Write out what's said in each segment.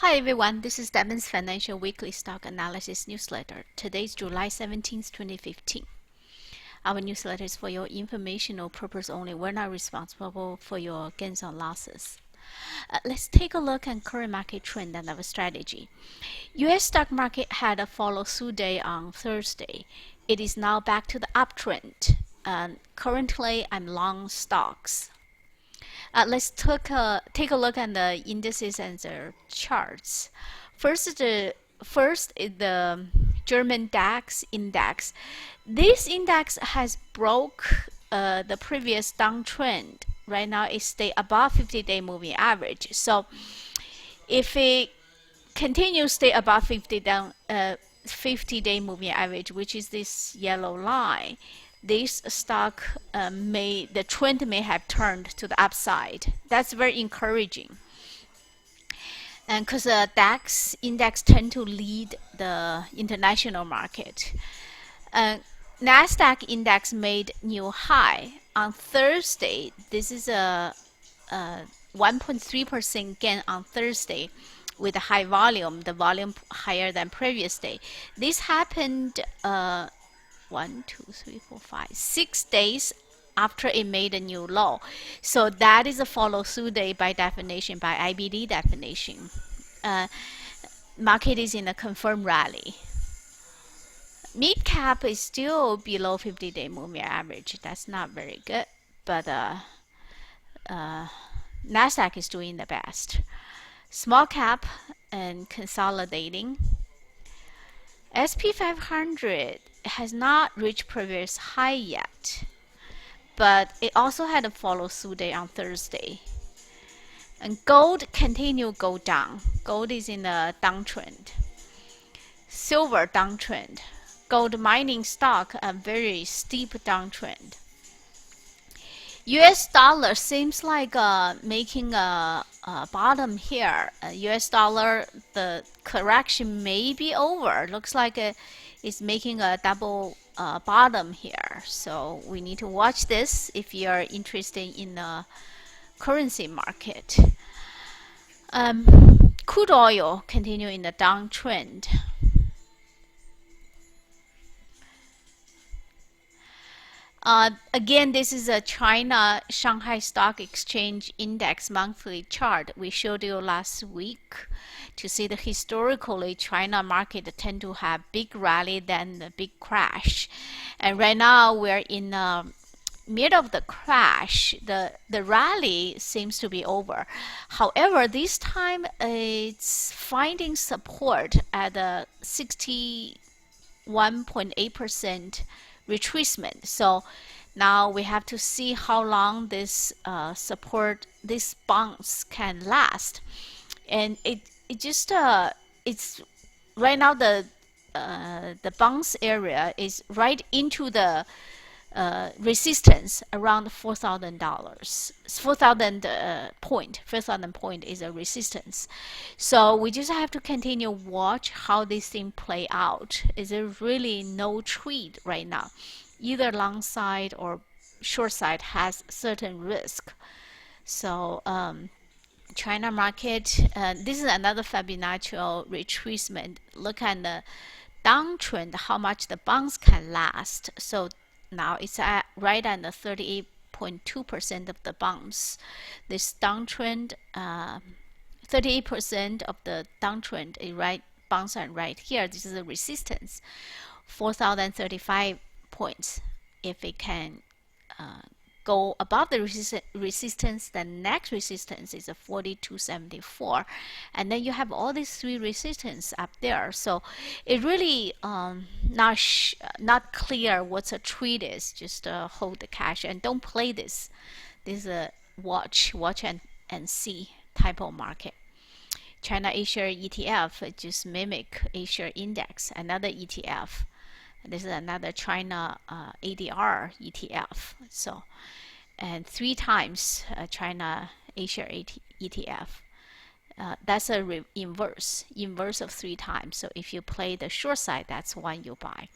Hi everyone, this is Devins Financial Weekly Stock Analysis Newsletter. Today is July 17th, 2015. Our newsletter is for your informational purpose only. We're not responsible for your gains or losses. Let's take a look at current market trend and our strategy. U.S. stock market had a follow-through day on Thursday. It is now back to the uptrend. Currently, I'm long stocks. Let's take a look at the indices and the charts. First is the German DAX index. This index has broke the previous downtrend. Right now, it stays above 50-day moving average. So, if it continues to stay above 50-day moving average, which is this yellow line, this stock the trend may have turned to the upside. That's very encouraging. And because the DAX index tend to lead the international market. NASDAQ index made new high on Thursday. This is a 1.3% gain on Thursday with a high volume, the volume higher than previous day. This happened 6 days after it made a new low. So that is a follow-through day by definition, by IBD definition. Market is in a confirmed rally. Mid cap is still below 50-day moving average. That's not very good, but NASDAQ is doing the best. Small cap and consolidating. SP 500 has not reached previous high yet, but it also had a follow-through day on Thursday. And gold continue go down. Gold is in a downtrend. Silver downtrend. Gold mining stock a very steep downtrend. US dollar seems like making a bottom here. US dollar, the correction may be over. Looks like it's making a double bottom here. So we need to watch this if you are interested in the currency market. Crude oil continue in the downtrend. Again, this is a China Shanghai Stock Exchange Index monthly chart we showed you last week. To see the historically China market tend to have big rally than the big crash, and right now we're in the middle of the crash. The rally seems to be over. However, this time it's finding support at the 61.8% retracement. So now we have to see how long this this bounce can last. And it's right now the bounce area is right into the resistance around $4,000. 4,000 point. 4,000 point is a resistance. So we just have to continue watch how this thing play out. Is there really no trade right now? Either long side or short side has certain risk. So China market, this is another Fibonacci retracement. Look at the downtrend, how much the bounce can last. So now it's right at the 38.2% of the bounce. This downtrend, 38% of the downtrend is right bounce right here. This is a resistance, 4,035 points. If it can go above the resistance, the next resistance is a 42.74, and then you have all these three resistance up there. So it really not clear what a trade is. Just hold the cash and don't play this. This is a watch and see type of market. China Asia ETF just mimic Asia index, another ETF. This is another China ADR ETF. So, and 3 times China Asia ETF. That's a inverse of 3 times. So if you play the short side, that's one you buy.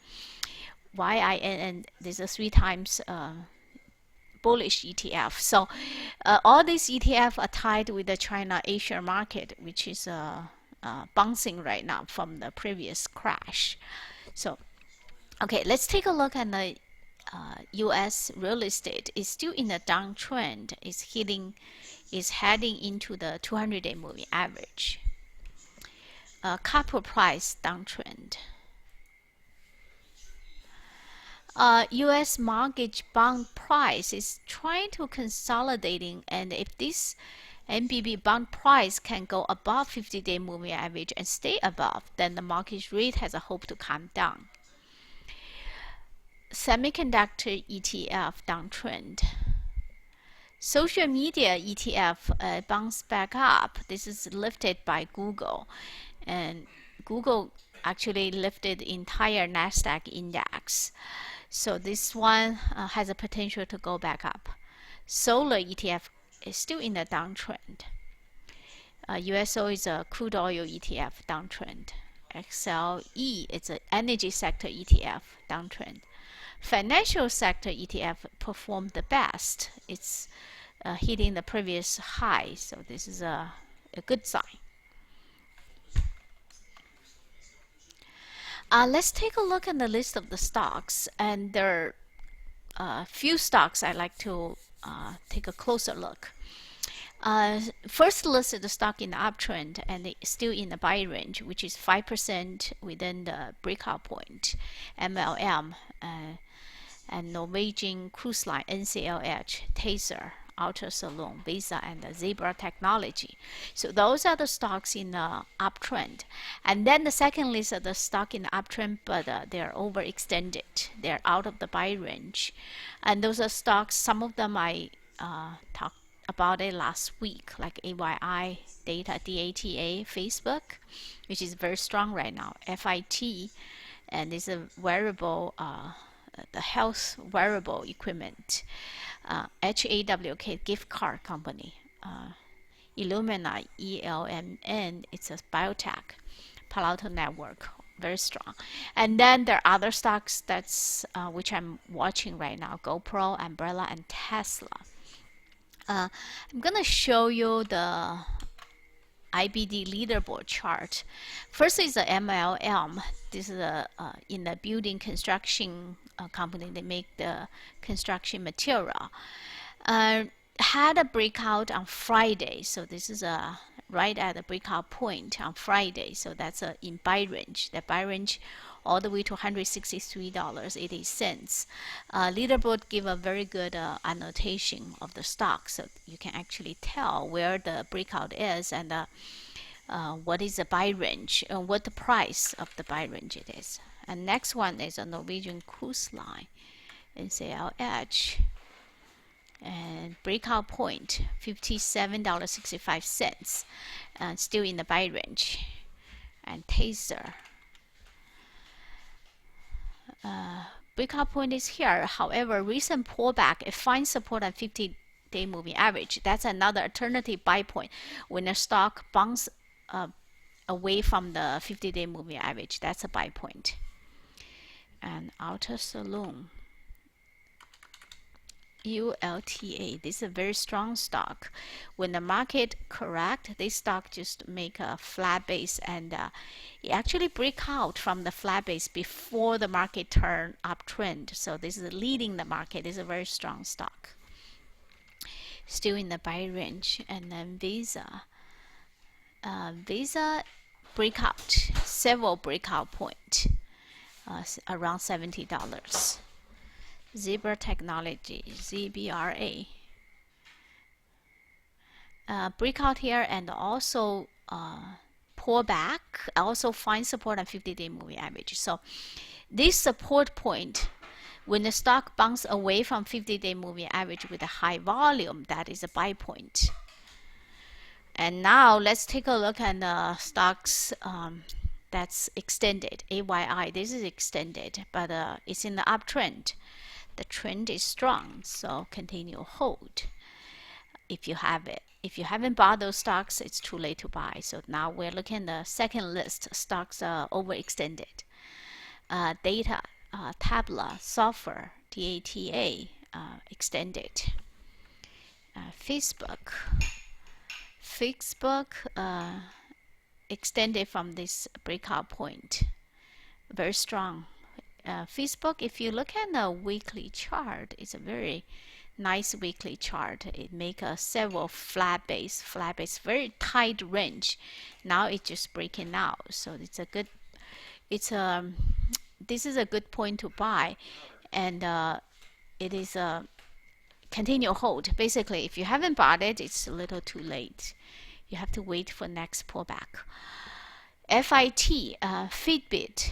YINN, this is 3 times bullish ETF. So all these ETF are tied with the China Asia market, which is bouncing right now from the previous crash. So, okay, let's take a look at the U.S. real estate. It's still in a downtrend. Is heading into the 200-day moving average. Copper price downtrend. U.S. mortgage bond price is trying to consolidating, and if this MBB bond price can go above 50-day moving average and stay above, then the market rate has a hope to come down. Semiconductor ETF downtrend. Social media ETF bounced back up. This is lifted by Google, and Google actually lifted the entire NASDAQ index. So this one has a potential to go back up. Solar ETF is still in a downtrend. USO is a crude oil ETF downtrend. XLE is an energy sector ETF downtrend. Financial sector ETF performed the best. It's hitting the previous high, so this is a good sign. Let's take a look at the list of the stocks, and there are a few stocks I'd like to take a closer look. First listed the stock in the uptrend and it's still in the buy range, which is 5% within the breakout point. MLM and Norwegian Cruise Line, NCLH, Taser, Alta Saloon, Visa, and Zebra Technology. So those are the stocks in the uptrend. And then the second list of the stock in the uptrend, but they're overextended. They're out of the buy range. And those are stocks, some of them I talked about it last week, like AYI, Data, DATA, Facebook, which is very strong right now. FIT, and it's a wearable, the health wearable equipment. HAWK, gift card company. Illumina, ELMN, it's a biotech. Palo Alto Network, very strong. And then there are other stocks that's which I'm watching right now: GoPro, Umbrella, and Tesla. I'm gonna show you the IBD leaderboard chart. First is the MLM. This is a in the building construction company. They make the construction material. Had a breakout on Friday, so this is a right at the breakout point on Friday. So that's in buy range. The buy range all the way to $163.80. Leaderboard give a very good annotation of the stock, so you can actually tell where the breakout is and what is the buy range and what the price of the buy range it is. And next one is a Norwegian Cruise Line, NCLH, and breakout point $57.65, and still in the buy range. And Taser. Breakout point is here. However, recent pullback, it finds support at 50-day moving average. That's another alternative buy point. When a stock bounces away from the 50-day moving average, that's a buy point. And Alta Saloon, ULTA, this is a very strong stock. When the market correct, this stock just make a flat base, and it actually break out from the flat base before the market turn uptrend. So this is leading the market. This is a very strong stock. Still in the buy range. And then Visa. Visa breakout, several breakout point, around $70. Zebra Technology, ZBRA. Breakout here and also pull back, also find support on 50-day moving average. So this support point, when the stock bounces away from 50-day moving average with a high volume, that is a buy point. And now let's take a look at the stocks that's extended. AYI, this is extended, but it's in the uptrend. The trend is strong, so continue hold if you have it. If you haven't bought those stocks, it's too late to buy. So now we're looking at the second list. Stocks are overextended. Data, Tabla, Software, DATA, extended. Facebook, extended from this breakout point. Very strong. Facebook, if you look at the weekly chart, it's a very nice weekly chart. It make a several flat base, very tight range. Now it's just breaking out, so it's a good. This is a good point to buy, and it is a continue hold. Basically, if you haven't bought it, it's a little too late. You have to wait for next pullback. FIT, Fitbit,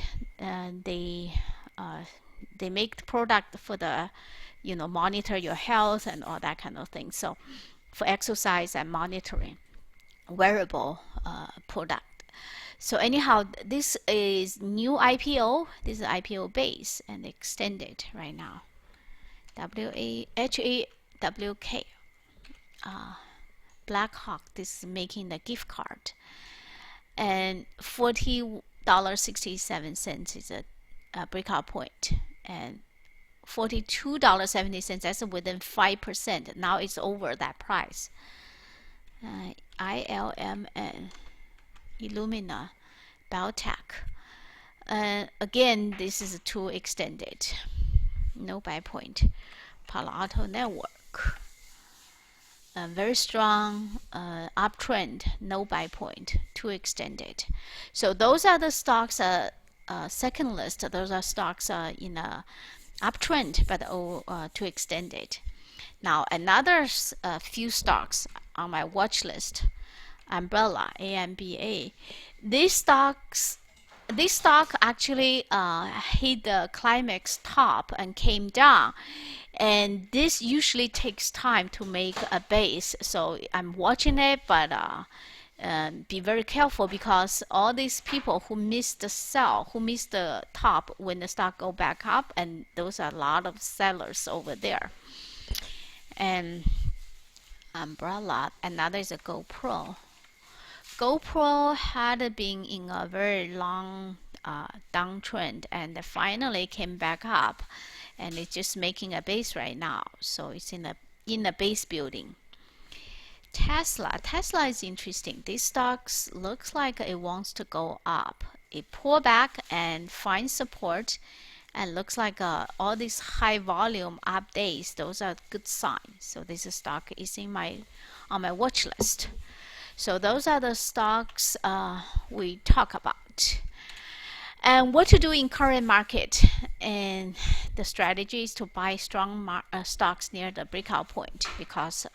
they make the product for the, monitor your health and all that kind of thing. So for exercise and monitoring, wearable product. So anyhow, this is new IPO. This is IPO base and extended right now. HAWK. Blackhawk. This is making the gift card. And $40.67 is a breakout point, and $42.70, that's within 5%. Now it's over that price. ILMN, Illumina, Biotech. Again, this is too extended. No buy point. Palo Alto Network. Very strong uptrend, no buy point, too extended. So those are the stocks, second list. Those are stocks in a uptrend, but too extended. Now another few stocks on my watch list. Umbrella, AMBA. This stock actually hit the climax top and came down, and this usually takes time to make a base. So I'm watching it, but be very careful, because all these people who missed the sell, who missed the top when the stock go back up, and those are a lot of sellers over there. And Umbrella, another is a GoPro. GoPro had been in a very long downtrend, and finally came back up, and it's just making a base right now. So it's in the base building. Tesla is interesting. This stock looks like it wants to go up. It pull back and find support, and looks like all these high volume up days, those are good signs. So this stock is on my watch list. So those are the stocks we talk about. And what to do in current market. And the strategy is to buy strong stocks near the breakout point, because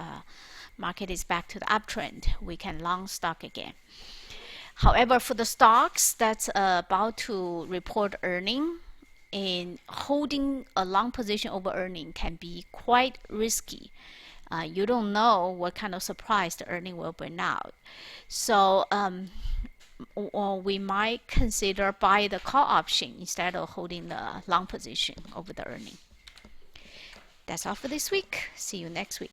market is back to the uptrend. We can long stock again. However, for the stocks that's about to report earning, and holding a long position over earning can be quite risky. You don't know what kind of surprise the earning will bring out. So or we might consider buy the call option instead of holding the long position over the earning. That's all for this week. See you next week.